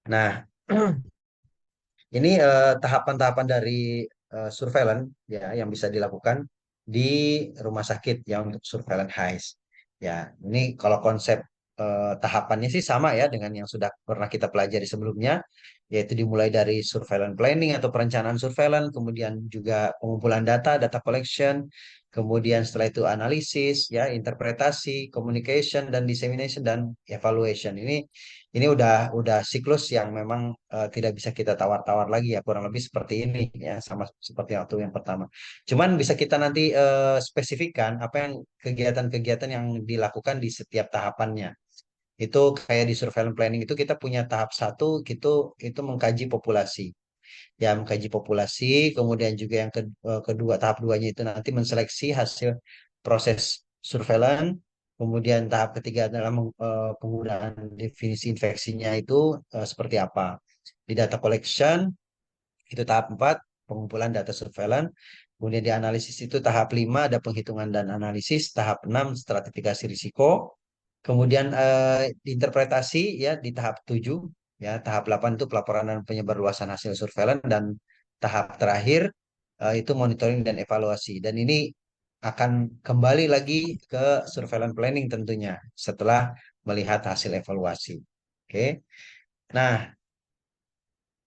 Nah, ini tahapan-tahapan dari surveillance ya yang bisa dilakukan di rumah sakit ya untuk surveillance HISE. Ya, ini kalau konsep tahapannya sih sama ya dengan yang sudah pernah kita pelajari sebelumnya, yaitu dimulai dari surveillance planning atau perencanaan surveillance, kemudian juga pengumpulan data, data collection, kemudian setelah itu analisis, ya, interpretasi, communication dan dissemination dan evaluation. Ini udah siklus yang memang tidak bisa kita tawar-tawar lagi ya, kurang lebih seperti ini ya, sama seperti waktu yang pertama. Cuman bisa kita nanti spesifikkan apa yang kegiatan-kegiatan yang dilakukan di setiap tahapannya. Itu kayak di surveillance planning itu kita punya tahap satu itu mengkaji populasi. Ya, mengkaji populasi, kemudian juga yang kedua tahap duanya itu nanti menseleksi hasil proses surveillance. Kemudian tahap ketiga adalah penggunaan definisi infeksinya itu seperti apa. Di data collection itu tahap 4 pengumpulan data surveillance. Kemudian di analisis itu tahap 5 ada penghitungan dan analisis, tahap 6 stratifikasi risiko. Kemudian interpretasi ya di tahap 7 ya, tahap 8 itu pelaporan dan penyebarluasan hasil surveillance dan tahap terakhir itu monitoring dan evaluasi. Dan ini akan kembali lagi ke surveillance planning tentunya setelah melihat hasil evaluasi. Oke. Nah,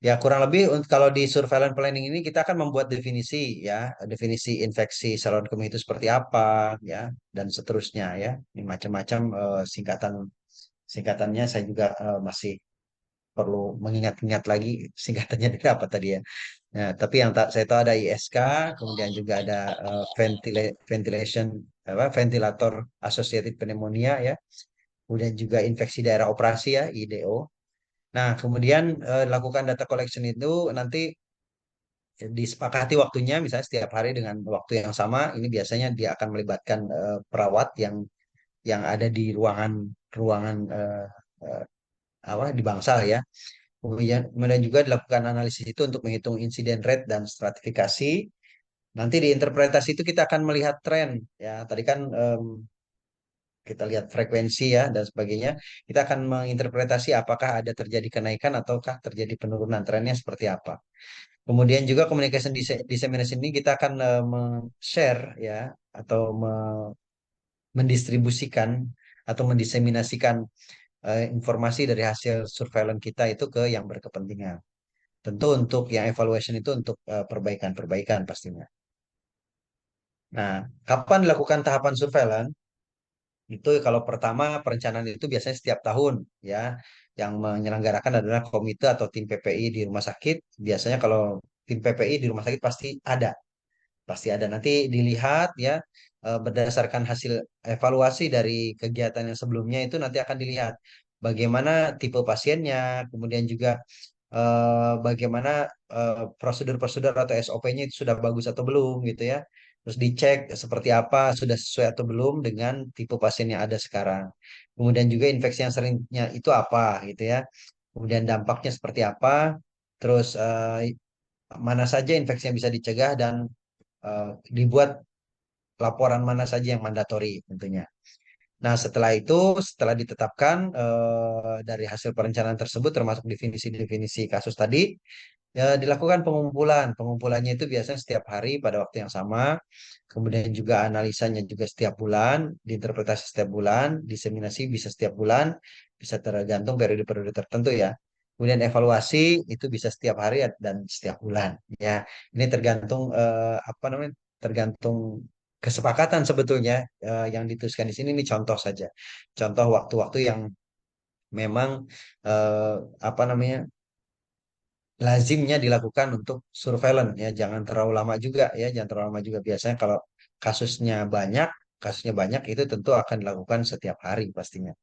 ya, kurang lebih kalau di surveillance planning ini kita akan membuat definisi ya, definisi infeksi saluran kemih itu seperti apa ya, dan seterusnya ya. Ini macam-macam singkatan singkatannya saya juga masih perlu mengingat-ingat lagi singkatannya dari apa tadi ya. Nah, tapi yang saya tahu ada ISK, kemudian juga ada ventilation apa ventilator associated pneumonia ya. Kemudian juga infeksi daerah operasi ya, IDO. Nah, kemudian lakukan data collection itu nanti disepakati waktunya misalnya setiap hari dengan waktu yang sama. Ini biasanya dia akan melibatkan perawat yang ada di ruangan ruangan eh, apa di bangsal ya. Kemudian juga dilakukan analisis itu untuk menghitung insiden rate dan stratifikasi. Nanti di interpretasi itu kita akan melihat tren ya. Tadi kan kita lihat frekuensi ya dan sebagainya. Kita akan menginterpretasi apakah ada terjadi kenaikan ataukah terjadi penurunan, trennya seperti apa. Kemudian juga communication dissemination ini kita akan share ya atau mendistribusikan atau mendiseminasikan informasi dari hasil surveillance kita itu ke yang berkepentingan. Tentu untuk yang evaluation itu untuk perbaikan-perbaikan pastinya. Nah, kapan dilakukan tahapan surveillance? Itu kalau pertama perencanaan itu biasanya setiap tahun ya. Yang menyelenggarakan adalah komite atau tim PPI di rumah sakit. Biasanya kalau tim PPI di rumah sakit pasti ada nanti dilihat ya berdasarkan hasil evaluasi dari kegiatan yang sebelumnya itu nanti akan dilihat bagaimana tipe pasiennya, kemudian juga bagaimana prosedur-prosedur atau SOP-nya itu sudah bagus atau belum gitu ya. Terus dicek seperti apa sudah sesuai atau belum dengan tipe pasien yang ada sekarang. Kemudian juga infeksi yang seringnya itu apa gitu ya. Kemudian dampaknya seperti apa. Terus mana saja infeksi yang bisa dicegah dan dibuat laporan mana saja yang mandatori tentunya. Nah, setelah ditetapkan dari hasil perencanaan tersebut termasuk definisi-definisi kasus tadi, ya, dilakukan pengumpulan. Pengumpulannya itu biasanya setiap hari pada waktu yang sama. Kemudian juga analisanya juga setiap bulan, diinterpretasi setiap bulan, diseminasi bisa setiap bulan, bisa tergantung periode-periode tertentu ya. Kemudian evaluasi itu bisa setiap hari dan setiap bulan. Ya, ini tergantung apa namanya? Tergantung kesepakatan sebetulnya yang dituliskan di sini. Ini contoh saja. Contoh waktu-waktu yang memang eh, apa namanya? Lazimnya dilakukan untuk surveillance ya, jangan terlalu lama juga ya, jangan terlalu lama juga. Biasanya kalau kasusnya banyak kasusnya banyak itu tentu akan dilakukan setiap hari pastinya,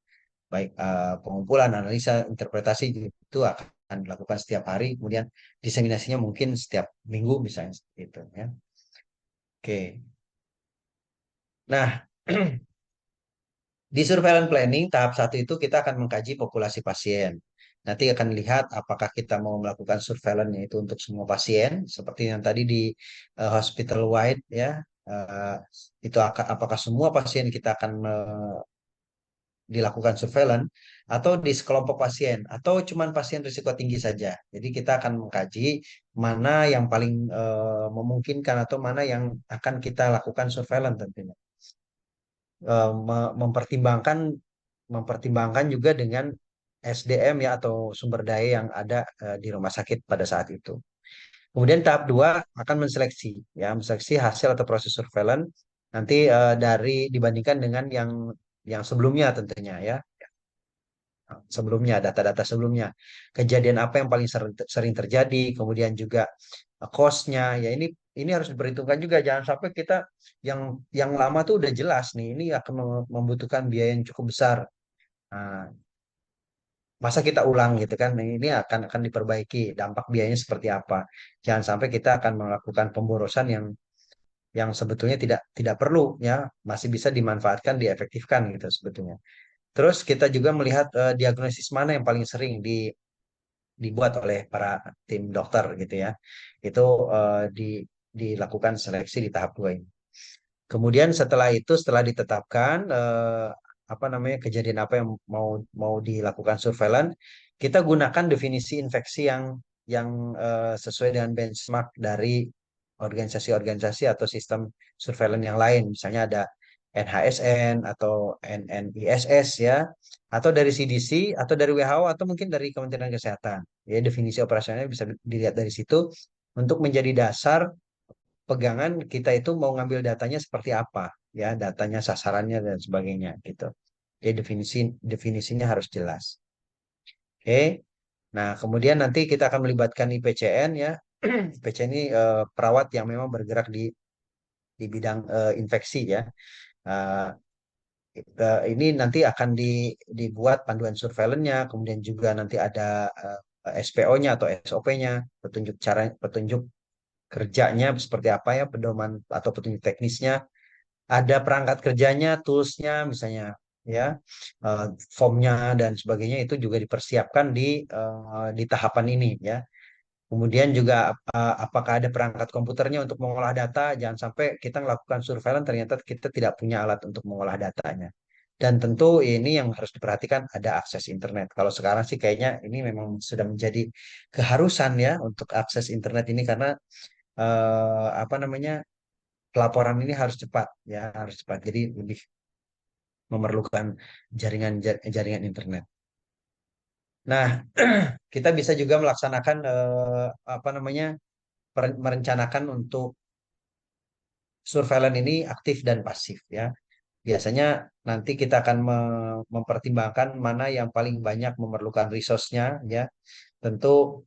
baik pengumpulan analisa interpretasi itu akan dilakukan setiap hari, kemudian diseminasinya mungkin setiap minggu misalnya seperti itu ya. Oke, nah, di surveillance planning tahap satu itu kita akan mengkaji populasi pasien. Nanti akan lihat apakah kita mau melakukan surveillance itu untuk semua pasien, seperti yang tadi di hospital wide ya. Eh, itu apakah semua pasien kita akan dilakukan surveillance atau di sekelompok pasien atau cuman pasien risiko tinggi saja. Jadi kita akan mengkaji mana yang paling memungkinkan atau mana yang akan kita lakukan surveillance tentunya. Mempertimbangkan mempertimbangkan juga dengan SDM ya atau sumber daya yang ada di rumah sakit pada saat itu. Kemudian tahap dua akan menseleksi ya, menseleksi hasil atau proses surveillance nanti dari dibandingkan dengan yang sebelumnya tentunya ya, sebelumnya data-data sebelumnya. Kejadian apa yang paling sering terjadi, kemudian juga cost-nya ya ini harus diperhitungkan juga jangan sampai kita yang lama tuh udah jelas nih ini akan membutuhkan biaya yang cukup besar. Nah, masa kita ulang gitu kan? Nah, ini akan diperbaiki. Dampak biayanya seperti apa? Jangan sampai kita akan melakukan pemborosan yang sebetulnya tidak tidak perlu ya, masih bisa dimanfaatkan, diefektifkan gitu sebetulnya. Terus kita juga melihat diagnosis mana yang paling sering dibuat oleh para tim dokter gitu ya. Itu dilakukan seleksi di tahap dua ini. Kemudian setelah itu, setelah ditetapkan apa namanya kejadian apa yang mau mau dilakukan surveillance, kita gunakan definisi infeksi yang sesuai dengan benchmark dari organisasi-organisasi atau sistem surveillance yang lain. Misalnya ada NHSN atau NNISS ya, atau dari CDC atau dari WHO atau mungkin dari Kementerian Kesehatan. Ya, definisi operasionalnya bisa dilihat dari situ untuk menjadi dasar pegangan kita itu mau ngambil datanya seperti apa ya datanya sasarannya dan sebagainya gitu. Jadi definisinya harus jelas. Oke. Nah, kemudian nanti kita akan melibatkan IPCN ya. IPCN ini perawat yang memang bergerak di bidang infeksi ya. Eh, ini nanti akan dibuat panduan surveillance-nya, kemudian juga nanti ada SPO-nya atau SOP-nya, petunjuk kerjanya seperti apa ya, pedoman atau petunjuk teknisnya, ada perangkat kerjanya, toolsnya misalnya ya, eh, formnya dan sebagainya itu juga dipersiapkan di tahapan ini ya. Kemudian juga apakah ada perangkat komputernya untuk mengolah data? Jangan sampai kita melakukan surveillance ternyata kita tidak punya alat untuk mengolah datanya. Dan tentu ini yang harus diperhatikan ada akses internet. Kalau sekarang sih kayaknya ini memang sudah menjadi keharusan ya untuk akses internet ini karena apa namanya pelaporan ini harus cepat ya harus cepat. Jadi lebih memerlukan jaringan internet. Nah, kita bisa juga melaksanakan apa namanya merencanakan untuk surveillance ini aktif dan pasif ya. Biasanya nanti kita akan mempertimbangkan mana yang paling banyak memerlukan resource-nya ya. Tentu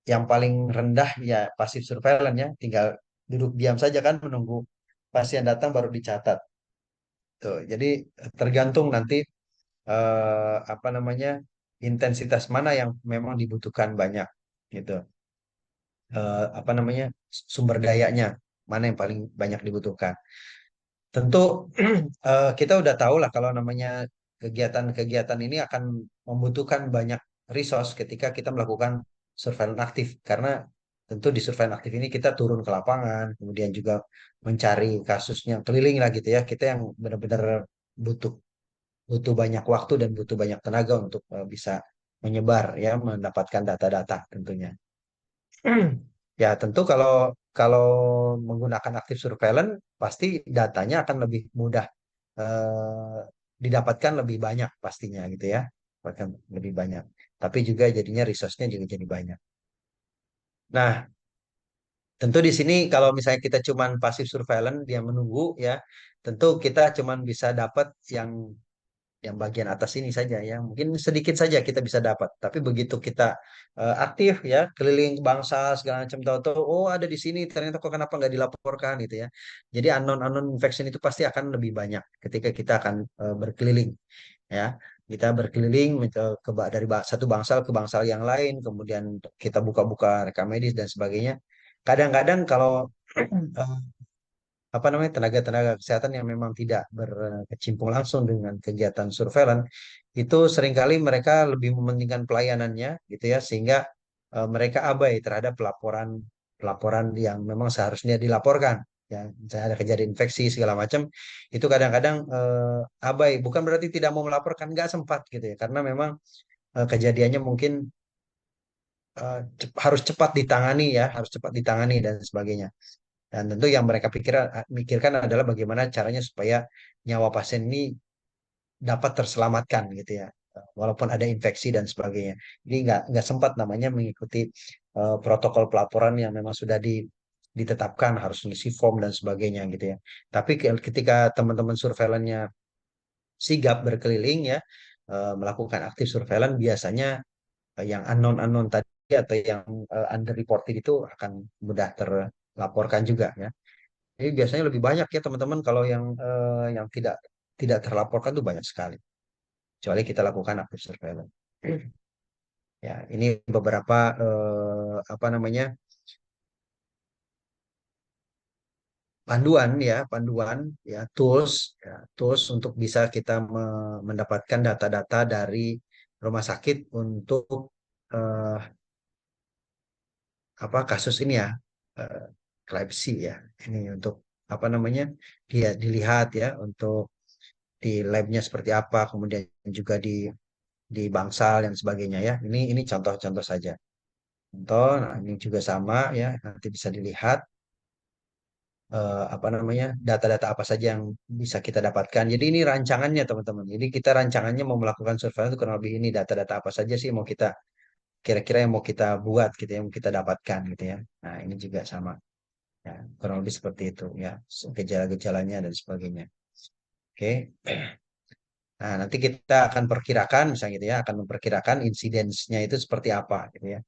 yang paling rendah ya pasif surveillance ya, tinggal duduk diam saja kan menunggu pasien datang baru dicatat. Tuh, jadi tergantung nanti apa namanya intensitas mana yang memang dibutuhkan banyak gitu. Apa namanya sumber dayanya mana yang paling banyak dibutuhkan. Tentu kita udah tahu lah kalau namanya kegiatan-kegiatan ini akan membutuhkan banyak resource ketika kita melakukan surveillance aktif karena tentu di surveillance aktif ini kita turun ke lapangan, kemudian juga mencari kasusnya keliling lah gitu ya. Kita yang benar-benar butuh butuh banyak waktu dan butuh banyak tenaga untuk bisa menyebar ya mendapatkan data-data tentunya. Ya tentu kalau kalau menggunakan aktif surveillance pasti datanya akan lebih mudah eh, didapatkan lebih banyak pastinya gitu ya, bahkan lebih banyak. Tapi juga jadinya resource-nya juga jadi banyak. Nah, tentu di sini kalau misalnya kita cuman pasif surveillance dia menunggu ya, tentu kita cuman bisa dapat yang bagian atas ini saja ya mungkin sedikit saja kita bisa dapat tapi begitu kita aktif ya keliling bangsa segala macam tahu-tahu oh ada di sini ternyata kok kenapa nggak dilaporkan gitu ya jadi unknown infection itu pasti akan lebih banyak ketika kita akan berkeliling ya kita berkeliling dari satu bangsal ke bangsal yang lain kemudian kita buka-buka rekam medis dan sebagainya kadang-kadang kalau apa namanya tenaga-tenaga kesehatan yang memang tidak berkecimpung langsung dengan kegiatan surveillance itu seringkali mereka lebih mementingkan pelayanannya gitu ya sehingga mereka abai terhadap pelaporan pelaporan yang memang seharusnya dilaporkan. ya misalnya ada kejadian infeksi segala macam, itu kadang-kadang abai. Bukan berarti tidak mau melaporkan, nggak sempat gitu ya, karena memang kejadiannya mungkin harus cepat ditangani ya, harus cepat ditangani dan sebagainya. Dan tentu yang mereka pikirkan adalah bagaimana caranya supaya nyawa pasien ini dapat terselamatkan gitu ya, walaupun ada infeksi dan sebagainya. Jadi nggak sempat namanya mengikuti protokol pelaporan yang memang sudah ditetapkan, harus mengisi form dan sebagainya gitu ya. Tapi ketika teman-teman surveillance-nya sigap berkeliling ya, melakukan aktif surveillance, biasanya yang unknown tadi atau yang underreported itu akan mudah terlaporkan juga ya. Jadi biasanya lebih banyak ya teman-teman, kalau yang tidak tidak terlaporkan tuh banyak sekali. Kecuali kita lakukan active surveillance. Ya, ini beberapa apa namanya, panduan ya, tools untuk bisa kita mendapatkan data-data dari rumah sakit untuk eh, apa kasus ini ya, eh, epilepsi ya. Ini untuk apa namanya, dia dilihat ya, untuk di labnya seperti apa, kemudian juga di bangsal dan sebagainya ya. Ini contoh-contoh saja. Contoh, nah ini juga sama ya, nanti bisa dilihat apa namanya, data-data apa saja yang bisa kita dapatkan. Jadi ini rancangannya teman-teman. Jadi kita rancangannya mau melakukan surveillance itu kurang lebih ini, data-data apa saja sih mau kita, kira-kira yang mau kita buat gitu ya, yang mau kita dapatkan gitu ya. Nah ini juga sama ya, kurang lebih seperti itu ya, gejala-gejalanya dan sebagainya. Oke. Nah, nanti kita akan perkirakan misalnya gitu ya, akan memperkirakan insidensnya itu seperti apa gitu ya.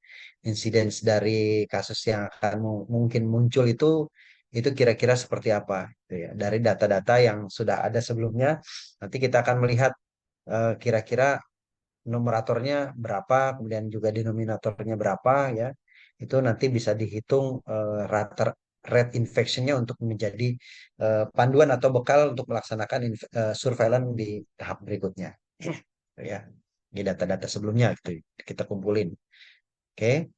Insidens dari kasus yang akan mungkin muncul itu kira-kira seperti apa gitu ya. Dari data-data yang sudah ada sebelumnya, nanti kita akan melihat kira-kira numeratornya berapa, kemudian juga denominatornya berapa ya. Itu nanti bisa dihitung rata rate infectionnya untuk menjadi panduan atau bekal untuk melaksanakan surveillance di tahap berikutnya. Ya, di data-data sebelumnya gitu kita kumpulin. Oke.